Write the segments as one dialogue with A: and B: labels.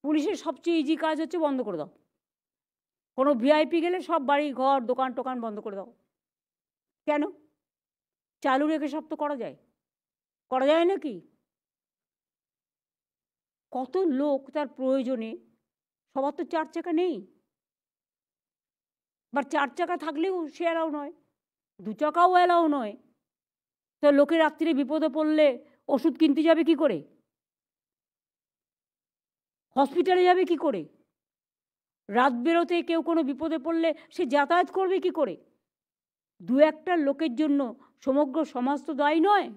A: পুলিশের সবচেয়ে ইজি কাজ হচ্ছে বন্ধ করে দাও। কোনো ভিআইপি গেলে সব বাড়ি ঘর দোকান টোকান বন্ধ করে দাও। কেন? চালু রেখে সব তো করা যায় নাকি? কত লোক তার প্রয়োজনে, সবার তো 4 চাকা নেই, বা 4 চাকা থাকলেও সে অ্যালাউ নয়, 2 চাকাও অ্যালাউ নয়। তো লোকে রাত্রিরে বিপদে পড়লে ওষুধ কিনতে যাবে কি করে? হসপিটালে যাবে কি করে? রাত বেরোতে কেউ কোনো বিপদে পড়লে সে যাতায়াত করবে কি করে? 2-1টা লোকের জন্য সমগ্র সমাজ তো দায়ী নয়।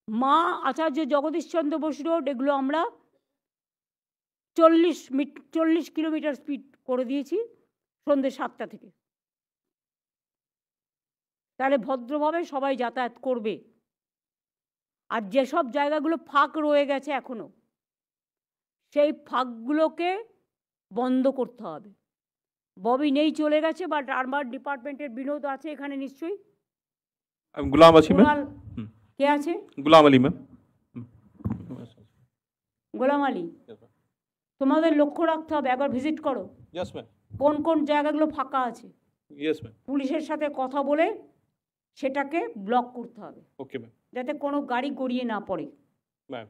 A: মা আচার্য জগদীশচন্দ্র বসু রোড, এগুলো আমরা 40 কিলোমিটার স্পিড করে দিয়েছি সন্ধ্যে 7টা থেকে। তাহলে ভদ্রভাবে সবাই যাতায়াত করবে। আর যেসব জায়গাগুলো ফাঁক রয়ে গেছে এখনো, সেই ফাঁকগুলোকে বন্ধ করতে হবে। ববি নেই, চলে গেছে, বাট আরবান ডিপার্টমেন্টের বিনোদ আছে এখানে নিশ্চয়ই।
B: गुलाम आसी मैम।
A: কে আছে?
B: गुलाम अली मैम।
A: গোলাম আলী, তোমাদের লক্ষ্য রাখতে হবে, একবার ভিজিট করো
B: यस मैम।
A: কোন কোন জায়গাগুলো ফাঁকা আছে।
B: Yes ma'am.
A: পুলিশের সাথে কথা বলে সেটাকে ব্লক করতে হবে।
B: Okay ma'am.
A: যাতে কোনো গাড়ি গড়িয়ে না পড়ে।
B: मैम।